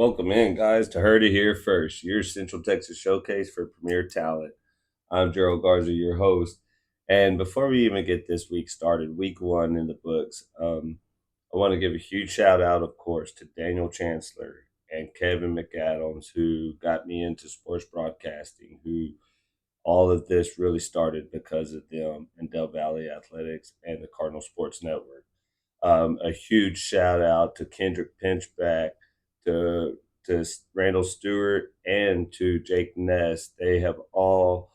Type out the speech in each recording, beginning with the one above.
Welcome in, guys, to Heard It Here First, your Central Texas showcase for premier talent. I'm Gerald Garza, your host. And before we even get this week started, week one in the books, I want to give a huge shout out, of course, to Daniel Chancellor and Kevin McAdams, who got me into sports broadcasting, who all of this really started because of them and Del Valle Athletics and the Cardinal Sports Network. A huge shout out to Kendrick Pinchback, to Randall Stewart, and to Jake Ness. They have all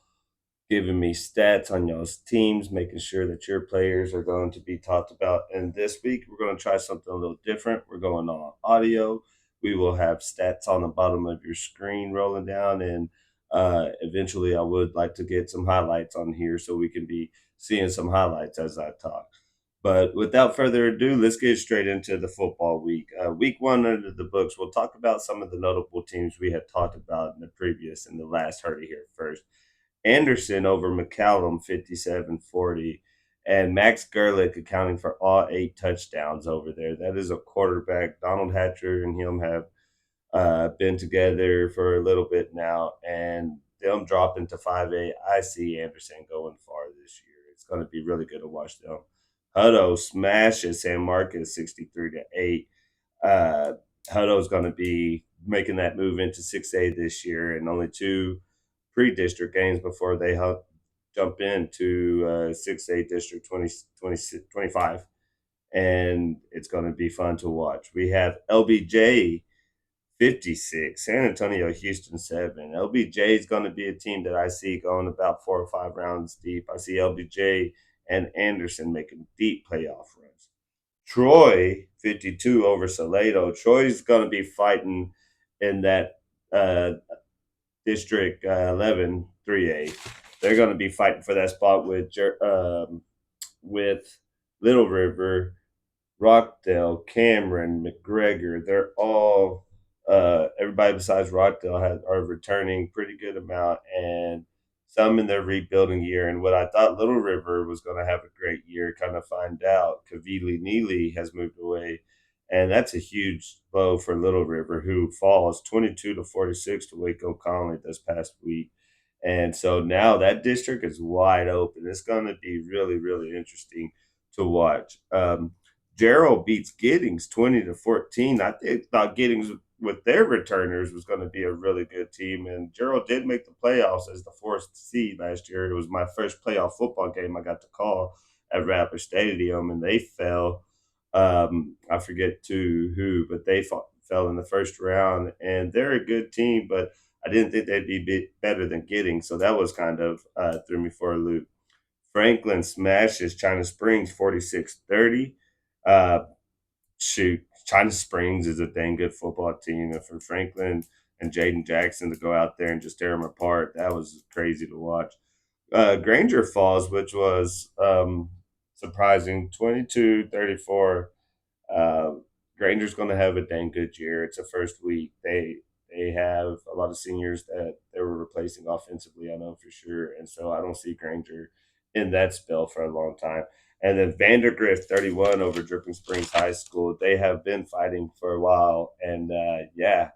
given me stats on y'all's teams, making sure that your players are going to be talked about. And this week, we're going to try something a little different. We're going on audio. We will have stats on the bottom of your screen rolling down. And eventually, I would like to get some highlights on here so we can be seeing some highlights as I talk. But without further ado, let's get straight into the football week. Week one under the books, we'll talk about some of the notable teams we had talked about in the previous and the last Heard It Here First. Anderson over McCallum 57-40, and Max Gerlich accounting for all 8 touchdowns over there. That is a quarterback. Donald Hatcher and him have been together for a little bit now, and them dropping to 5A. I see Anderson going far this year. It's going to be really good to watch them. Hutto smashes San Marcos 63-8. Uh, Hutto's going to be making that move into 6A this year, and only two pre-district games before they jump into 6A District 2025, and it's going to be fun to watch. We have LBJ 56, San Antonio Houston 7. LBJ is going to be a team that I see going about 4 or 5 rounds deep. I see LBJ and Anderson making deep playoff runs. Troy 52 over Salado. Troy's going to be fighting in that uh, District 11 3A. They're going to be fighting for that spot with Little River, Rockdale, Cameron, McGregor. They're all everybody besides Rockdale are returning pretty good amount, and some in their rebuilding year. And what I thought Little River was going to have a great year, kind of find out Kavili Neely has moved away, and that's a huge blow for Little River, who falls 22-46 to Waco Conley this past week. And so now that district is wide open. It's going to be really, really interesting to watch. Gerald beats Giddings 20-14. Thought Giddings with their returners was going to be a really good team, and Gerald did make the playoffs as the fourth seed last year. It was my first playoff football game I got to call at Rapper Stadium, and they fell. I forget to who, but fell in the first round, and they're a good team, but I didn't think they'd be better than Giddings, so that was kind of threw me for a loop. Franklin smashes China Springs 46-30. Uh, Shoot, China Springs is a dang good football team. And for Franklin and Jaden Jackson to go out there and just tear them apart, that was crazy to watch. Granger falls, which was surprising, 22-34. Uh, Granger's going to have a dang good year. It's a first week. They have a lot of seniors that they were replacing offensively, I know for sure. And so I don't see Granger in that spell for a long time. And then Vandergrift 31 over Dripping Springs High School. They have been fighting for a while, and yeah,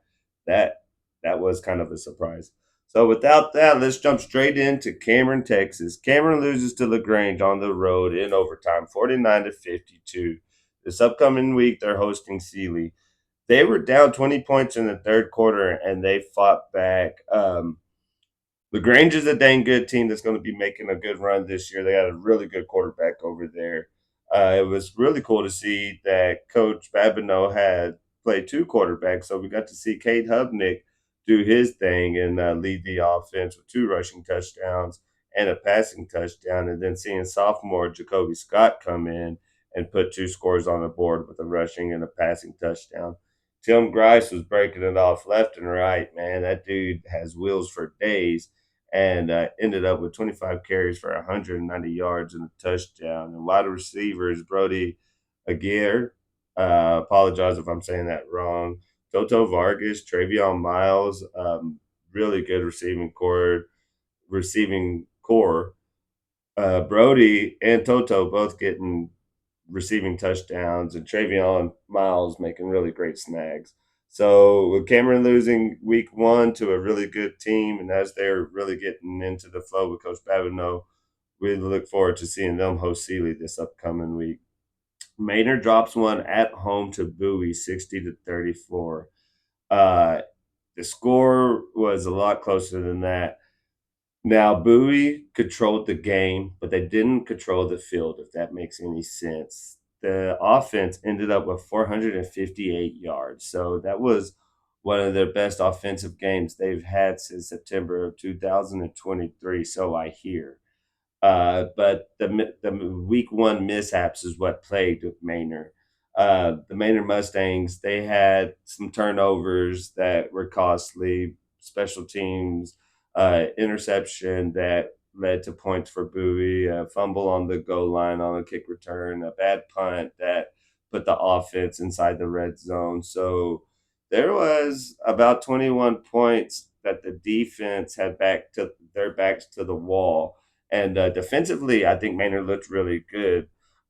that that was kind of a surprise. So without that, let's jump straight into Cameron, Texas. Cameron loses to LaGrange on the road in overtime, 49-52. This upcoming week, they're hosting Sealy. They were down 20 points in the third quarter, and they fought back. LaGrange is a dang good team that's going to be making a good run this year. They got a really good quarterback over there. It was really cool to see that Coach Babineau had played two quarterbacks, so we got to see Cade Hubnick do his thing and lead the offense with 2 rushing touchdowns and a passing touchdown, and then seeing sophomore Jacoby Scott come in and put 2 scores on the board with a rushing and a passing touchdown. Tim Grice was breaking it off left and right, man. That dude has wheels for days, and ended up with 25 carries for 190 yards and a touchdown. And wide receivers, Brody Aguirre, apologize if I'm saying that wrong, Toto Vargas, Travion Miles, really good receiving core. Brody and Toto both getting receiving touchdowns, and Travion Miles making really great snags. So with Cameron losing week one to a really good team, and as they're really getting into the flow with Coach Babineau, we look forward to seeing them host Sealy this upcoming week. Manor drops one at home to Bowie, 60-34. Uh, the score was a lot closer than that. Now, Bowie controlled the game, but they didn't control the field, if that makes any sense. The offense ended up with 458 yards. So that was one of their best offensive games they've had since September of 2023. So I hear. But the week one mishaps is what plagued with Manor. The Manor Mustangs, they had some turnovers that were costly, special teams, interception that led to points for Bowie, a fumble on the goal line on a kick return, a bad punt that put the offense inside the red zone. So there was about 21 points that the defense had back to their backs to the wall, and defensively, I think Manor looked really good.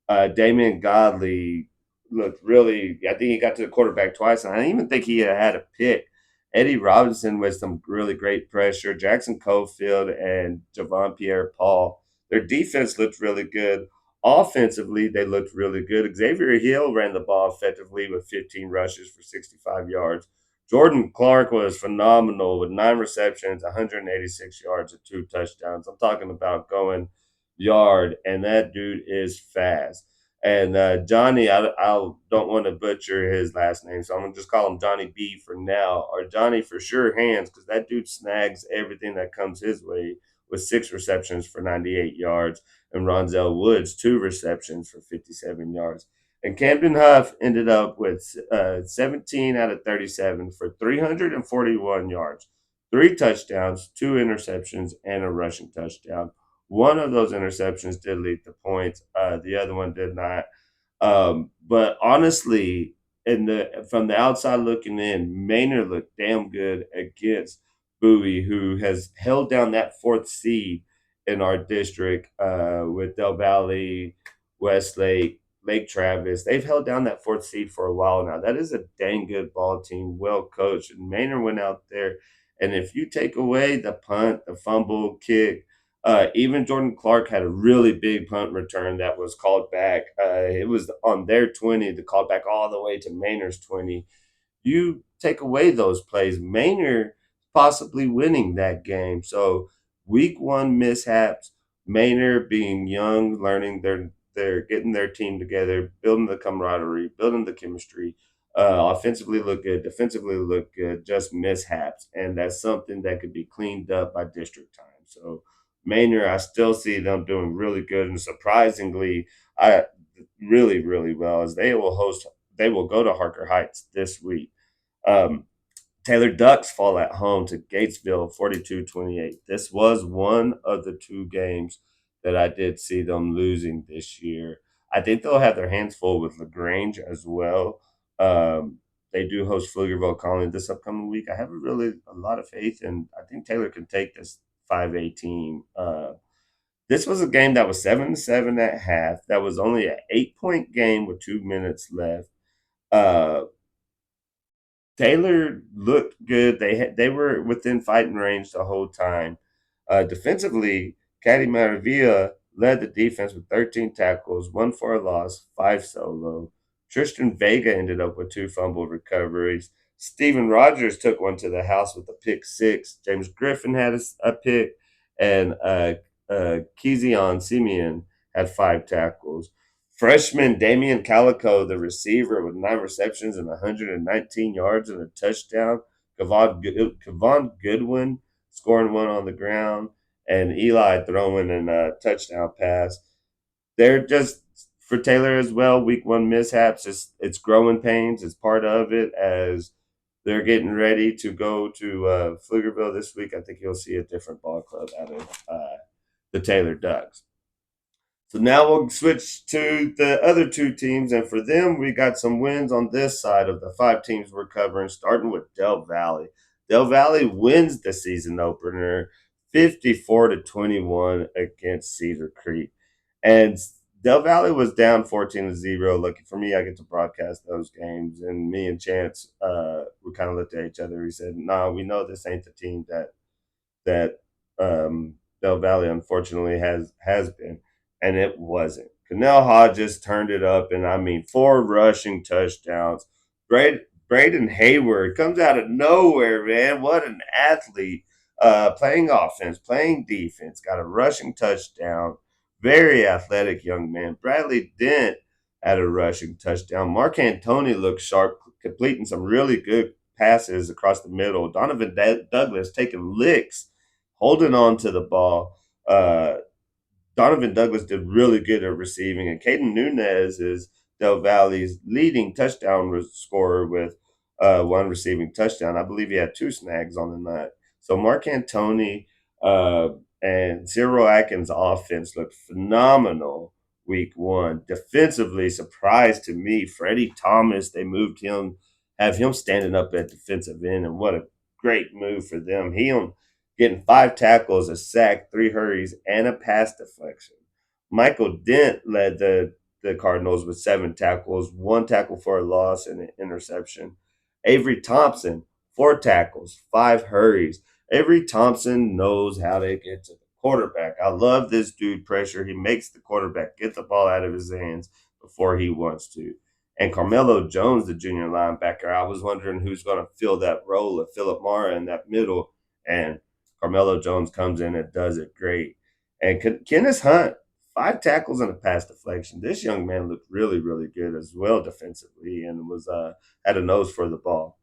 Damian Godley looked really, I think he got to the quarterback twice, and I didn't even think he had a pick. Eddie Robinson with some really great pressure. Jackson Cofield and Javon Pierre Paul. Their defense looked really good. Offensively, they looked really good. Xavier Hill ran the ball effectively with 15 rushes for 65 yards. Jordan Clark was phenomenal with 9 receptions, 186 yards, and 2 touchdowns. I'm talking about going yard, and that dude is fast. And Johnny, I don't want to butcher his last name, so I'm gonna just call him Johnny B for now, or Johnny for sure hands, because that dude snags everything that comes his way with 6 receptions for 98 yards, and Ronzel Woods 2 receptions for 57 yards. And Camden Huff ended up with 17 out of 37 for 341 yards, 3 touchdowns, 2 interceptions, and a rushing touchdown. One of those interceptions did lead to points. The other one did not. But honestly, in the from the outside looking in, Manor looked damn good against Bowie, who has held down that fourth seed in our district with Del Valle, Westlake, Lake Travis. They've held down that fourth seed for a while now. That is a dang good ball team, well coached. And Manor went out there, and if you take away the punt, the fumble, kick, even Jordan Clark had a really big punt return that was called back. It was on their 20, the call back all the way to Maynard's 20. You take away those plays, Maynard possibly winning that game. So week one mishaps, Maynard being young, learning they're getting their team together, building the camaraderie, building the chemistry. Offensively look good, defensively look good, just mishaps. And that's something that could be cleaned up by district time. So Manor, I still see them doing really good, and surprisingly, I really, really well, as they will go to Harker Heights this week. Um, Taylor Ducks fall at home to Gatesville 42-28. This was one of the two games that I did see them losing this year. I think they'll have their hands full with LaGrange as well. They do host Pflugerville Colony this upcoming week. I have a lot of faith, and I think Taylor can take this 5A team. This was a game that was 7-7 at half. That was only an 8-point game with 2 minutes left. Uh, Taylor looked good. They were within fighting range the whole time. Defensively, Caddy Maravilla led the defense with 13 tackles, one for a loss, five solo. Tristan Vega ended up with 2 fumble recoveries. Steven Rogers took one to the house with a pick six. James Griffin had a pick, and Kezion Simeon had 5 tackles. Freshman Damian Calico, the receiver, with 9 receptions and 119 yards and a touchdown. Kevon Goodwin scoring one on the ground, and Eli throwing in a touchdown pass. They're just for Taylor as well. Week one mishaps. It's growing pains. It's part of it as they're getting ready to go to Pflugerville this week. I think you'll see a different ball club out of the Taylor Ducks. So now we'll switch to the other two teams, and for them, we got some wins on this side of the 5 teams we're covering, starting with Del Valle. Del Valle wins the season opener 54-21 against Cedar Creek. And Del Valle was down 14-0. Lucky for me, I get to broadcast those games. And me and Chance, we kind of looked at each other. We said, "No, we know this ain't the team that Del Valle unfortunately has been," and it wasn't. Cannell Hodges turned it up, and I mean 4 rushing touchdowns. Braden Hayward comes out of nowhere, man. What an athlete! Playing offense, playing defense, got a rushing touchdown. Very athletic young man. Bradley Dent had a rushing touchdown. Mark Antony looked sharp, completing some really good passes across the middle. Donovan Douglas taking licks holding on to the ball. Donovan Douglas did really good at receiving, and Caden Nunez is Del Valle's leading touchdown scorer with 1 receiving touchdown. I believe he had 2 snags on the night. So Mark Antony and Cyril Atkins' offense looked phenomenal week 1. Defensively, surprise to me, Freddie Thomas, they moved him, have him standing up at defensive end, and what a great move for them. He getting 5 tackles, a sack, 3 hurries, and a pass deflection. Michael Dent led the Cardinals with 7 tackles, 1 tackle for a loss, and an interception. Avery Thompson, 4 tackles, 5 hurries. Avery Thompson knows how to get to the quarterback. I love this dude pressure. He makes the quarterback get the ball out of his hands before he wants to. And Carmelo Jones, the junior linebacker, I was wondering who's going to fill that role of Philip Mara in that middle. And Carmelo Jones comes in and does it great. And Kenneth Hunt, 5 tackles and a pass deflection. This young man looked really, really good as well defensively and was had a nose for the ball.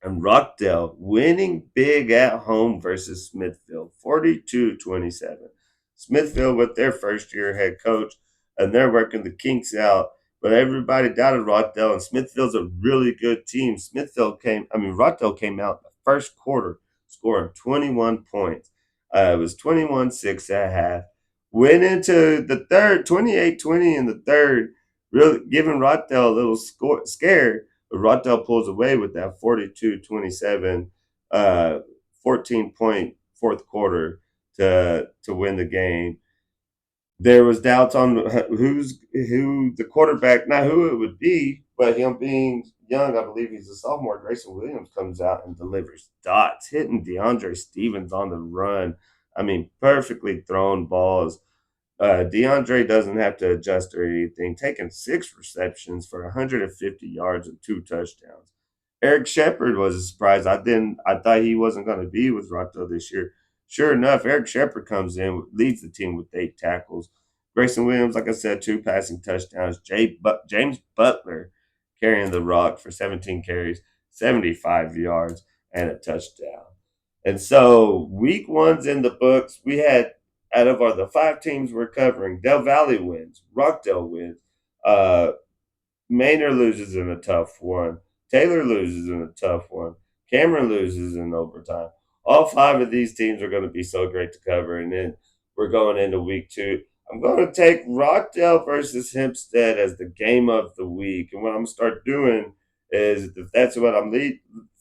And Rockdale winning big at home versus Smithfield, 42-27. Smithfield with their first year head coach, and they're working the kinks out. But everybody doubted Rockdale, and Smithfield's a really good team. Rockdale came out the first quarter scoring 21 points. It was 21-6 at half. Went into the third, 28-20 in the third, really giving Rockdale a little scare. But Rockdale pulls away with that 42-27, 14-point fourth quarter to win the game. There was doubts on who the quarterback, not who it would be, but him being young, I believe he's a sophomore. Grayson Williams comes out and delivers dots, hitting DeAndre Stevens on the run. I mean, perfectly thrown balls. DeAndre doesn't have to adjust or anything, taking 6 receptions for 150 yards and 2 touchdowns. Eric Shepard was a surprise. I thought he wasn't going to be with Rockdale this year. Sure enough, Eric Shepard comes in, leads the team with 8 tackles. Grayson Williams, like I said, 2 passing touchdowns. James Butler carrying the rock for 17 carries, 75 yards, and a touchdown. And so week 1's in the books. We had out of the 5 teams we're covering, Del Valle wins, Rockdale wins, uh, Manor loses in a tough one, Taylor loses in a tough one, Cameron loses in overtime. All 5 of these teams are going to be so great to cover, and then we're going into week 2. I'm going to take Rockdale versus Hempstead as the game of the week, and what I'm going to start doing is if that's what I'm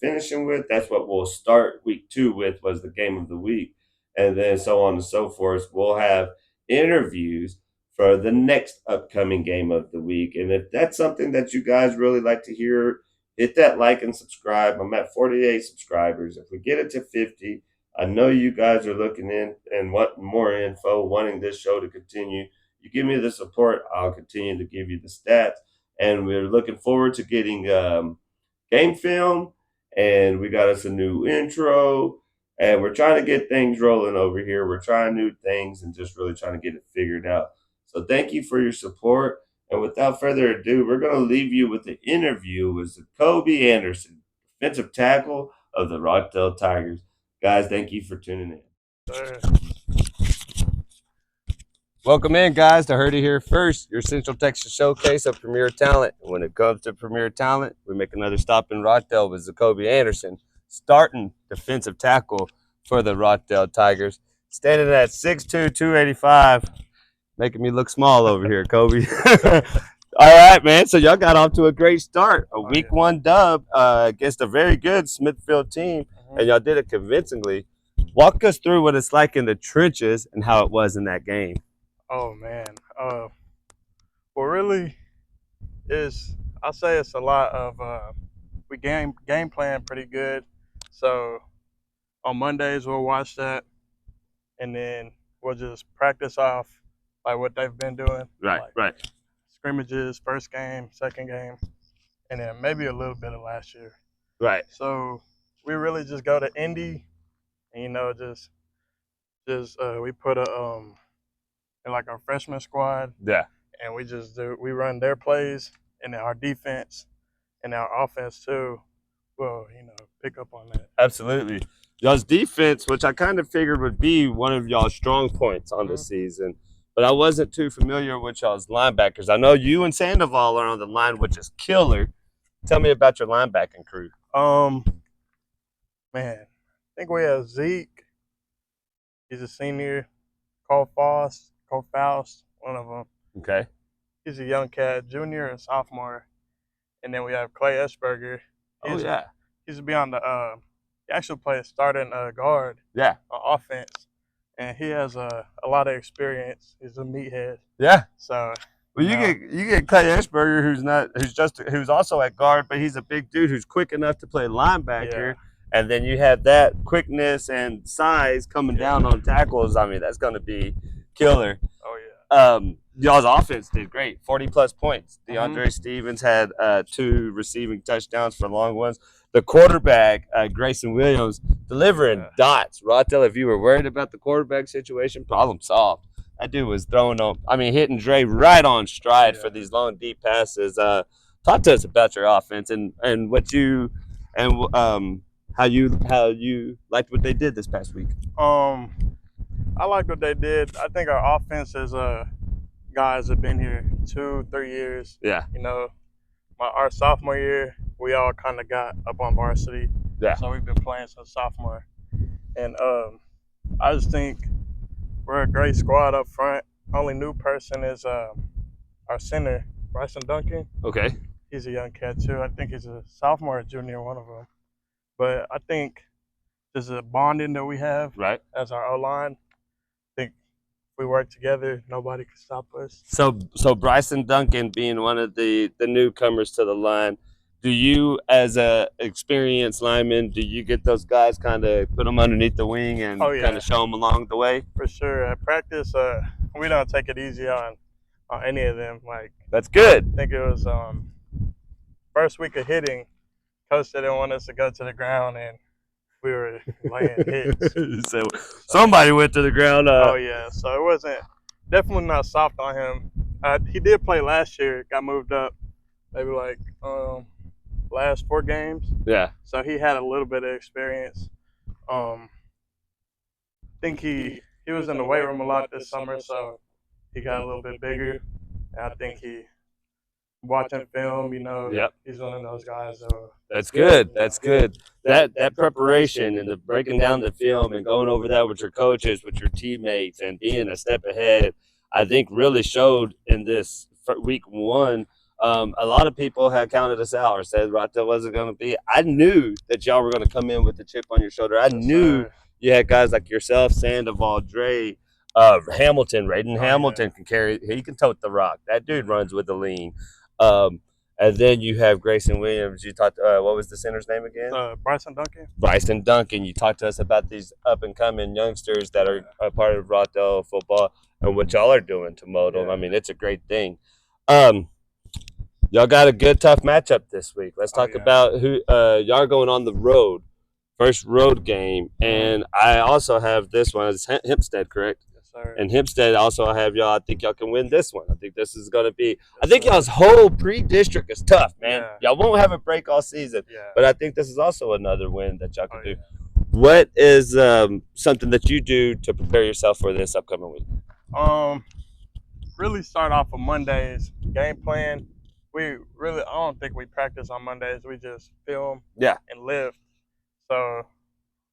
finishing with, that's what we'll start week 2 with was the game of the week, and then so on and so forth. We'll have interviews for the next upcoming game of the week. And if that's something that you guys really like to hear, hit that like and subscribe. I'm at 48 subscribers. If we get it to 50, I know you guys are looking in and want more info, wanting this show to continue. You give me the support, I'll continue to give you the stats. And we're looking forward to getting game film. And we got us a new intro. And we're trying to get things rolling over here. We're trying new things and just really trying to get it figured out. So thank you for your support. And without further ado, we're going to leave you with the interview with ZaKobe Anderson, defensive tackle of the Rockdale Tigers. Guys, thank you for tuning in. Welcome in, guys, to Heard It Here First, your Central Texas showcase of premier talent. And when it comes to premier talent, we make another stop in Rockdale with ZaKobe Anderson, starting defensive tackle for the Rockdale Tigers, standing at 6'2", 285, making me look small over here, Kobe. All right, man. So y'all got off to a great start. A week 1 dub against a very good Smithfield team, and y'all did it convincingly. Walk us through what it's like in the trenches and how it was in that game. Oh man, Well, really, I say it's a lot of we game plan pretty good. So on Mondays we'll watch that, and then we'll just practice off like what they've been doing, Right, like right, scrimmages, first game, second game, and then maybe a little bit of last year. right. So we really just go to Indy, and just we put a in like our freshman squad, Yeah, and we run their plays, and then our defense and our offense too will pick up on that. absolutely. Y'all's defense, which I kind of figured would be one of y'all's strong points on this Mhm. season, but I wasn't too familiar with y'all's linebackers. I know you and Sandoval are on the line, which is killer. Tell me about your linebacking crew. Um, man, I think we have Zeke. He's a senior. Cole Faust, one of them. Okay. He's a young cat, junior and sophomore. And then we have Clay Esberger. Oh He's yeah. he's be on the he actually plays starting guard Yeah. on offense, and he has a lot of experience. He's a meathead, Yeah. so Well, you get Clay Ashburger, who's also at guard, but he's a big dude who's quick enough to play linebacker. yeah, And then you have that quickness and size coming yeah. down on tackles. I mean, that's going to be killer. Oh yeah. Y'all's offense did great, 40+ points. Mhm. DeAndre Stevens had 2 receiving touchdowns for long ones. The quarterback, Grayson Williams, delivering Yeah. dots. Rockdale, if you were worried about the quarterback situation, problem solved. That dude was hitting Dre right on stride Yeah. for these long, deep passes. Talk to us about your offense and what you and how you liked what they did this past week. I like what they did. I think our offense is guys have been here 2-3 years. Yeah, You know, our sophomore year, we all kind of got up on varsity. yeah, So we've been playing since sophomore, and I just think we're a great squad up front. Only new person is our center, Bryson Duncan. okay, He's a young cat too. I think he's a sophomore or junior, one of them. But I think there's a bonding that we have right. as our O line. I think if we work together, nobody can stop us. So Bryson Duncan being one of the newcomers to the line, do you as a experienced lineman, do you get those guys kind of put them underneath the wing and Oh yeah, kind of show them along the way? for sure. At practice, we don't take it easy on any of them. Like That's good. I think it was first week of hitting, coach didn't want us to go to the ground, and we were laying hits. So somebody went to the ground. Oh yeah, so it wasn't definitely not soft on him. He did play last year, got moved up, maybe like last 4 games. Yeah. So he had a little bit of experience. I think he was in the weight room a lot this summer, so he got a little bit bigger. And I think he watching film, Yep. he's one of those guys. That's good. That's good. That preparation and the breaking down the film and going over that with your coaches, with your teammates, and being a step ahead, I think really showed in this week 1. A lot of people had counted us out or said Rockdale wasn't going to be. I knew that y'all were going to come in with the chip on your shoulder. I knew you had guys like yourself, Sandoval, Dre, Hamilton, Raiden Hamilton can carry. He can tote the rock. That dude runs with the lean. And then you have Grayson Williams. You talked. What was the center's name again? Bryson Duncan. Bryson Duncan. You talked to us about these up and coming youngsters that are a part of Rockdale football and what y'all are doing to mold them. Yeah. I mean, it's a great thing. Y'all got a good tough matchup this week. Let's talk about who y'all are going on the road. First road game, and I also have this one. It's Hempstead, correct? Yes, sir. And Hempstead also have y'all. I think y'all can win this one. I think this is going to be. I think y'all's whole pre-district is tough, man. Yeah. Y'all won't have a break all season, Yeah. but I think this is also another win that y'all can do. Yeah. What is something that you do to prepare yourself for this upcoming week? Really start off on Mondays. Game plan. I don't think we practice on Mondays. We just film and live. So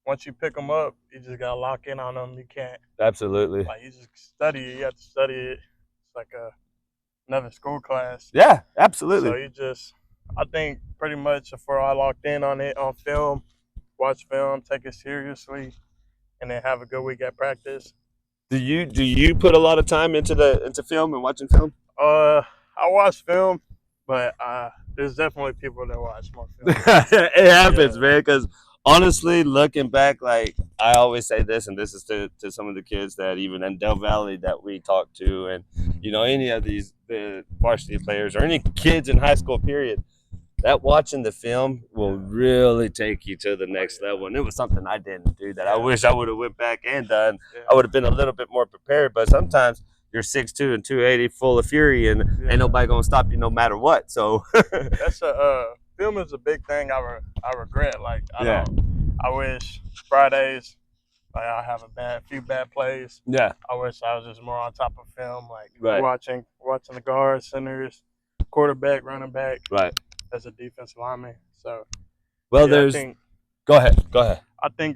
once you pick them up, you just gotta lock in on them. You can't Absolutely. you just study it. You have to study it. It's like another school class. Yeah, absolutely. So I think pretty much before I locked in on it on film, watch film, take it seriously, and then have a good week at practice. Do you put a lot of time into film and watching film? I watch film, but there's definitely people that watch more film. It happens, Yeah. man. Because honestly, looking back, like I always say this, and this is to some of the kids that even in Del Valle that we talk to, and any of these the varsity players or any kids in high school, period. That watching the film will really take you to the next level, and it was something I didn't do that I wish I would have went back and done. I would have been a little bit more prepared, but sometimes you're 6'2" and 280, full of fury, and ain't nobody gonna stop you no matter what. So that's film is a big thing. I regret. Like I wish Fridays. Like I have few bad plays. Yeah. I wish I was just more on top of film, like Right. watching the guards, centers, quarterback, running back, Right. as a defensive lineman. So Well, yeah, there's. Go ahead. I think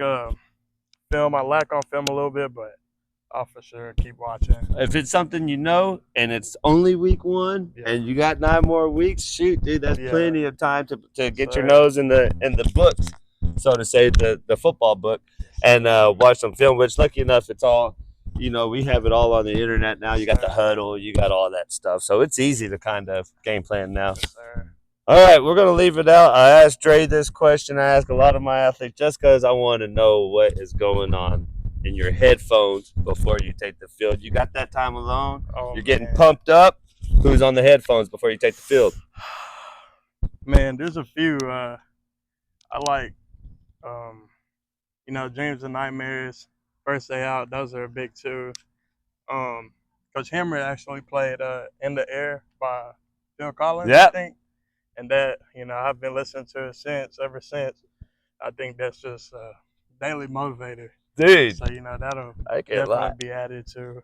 film. I lack on film a little bit, but I'll for sure keep watching. If it's something and it's only week 1 and you got 9 more weeks, shoot, dude, that's plenty of time to get your nose in the books, so to say, the football book, and watch some film. Which, lucky enough, it's all we have it all on the internet now. You got the Hutto, you got all that stuff, so it's easy to kind of game plan now. All right, we're gonna leave it out. I asked Dre this question. I ask a lot of my athletes just because I want to know what is going on in your headphones before you take the field. You got that time alone? You're getting pumped up. Who's on the headphones before you take the field? Man, there's a few. I like, Dreams and Nightmares, First Day Out. Those are big too. Coach Hammer actually played In the Air by Phil Collins, I think. And that, I've been listening to it ever since. I think that's just a daily motivator. Dude. So, that'll definitely be added to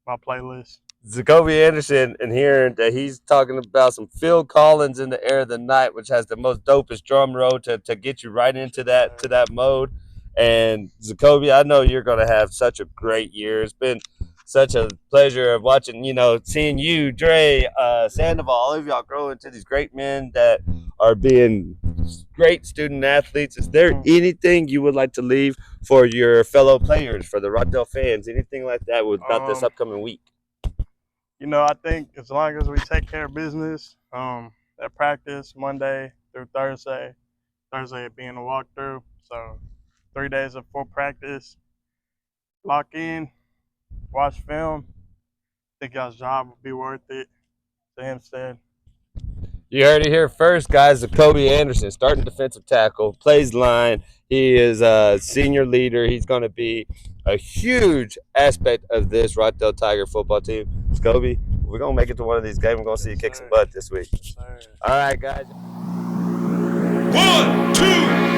my playlist. ZaKobe Anderson, and hearing that he's talking about some Phil Collins In the Air of the Night, which has the most dopest drum roll to get you right into that mode. And ZaKobe, I know you're going to have such a great year. It's been such a pleasure of watching, seeing you, Dre, Sandoval, all of y'all grow into these great men that are being great student athletes. Is there anything you would like to leave for your fellow players, for the Rockdale fans, anything like that about this upcoming week? I think as long as we take care of business, at practice Monday through Thursday being a walkthrough, so 3 days of full practice, lock in, watch film. I think y'all's job will be worth it to Hempstead. You heard it here first, guys. ZaKobe Anderson, starting defensive tackle, plays line. He is a senior leader. He's going to be a huge aspect of this Rockdale Tiger football team. ZaKobe, we're going to make it to one of these games. We're going to see you kick some butt this week. All right, guys. 1, 2,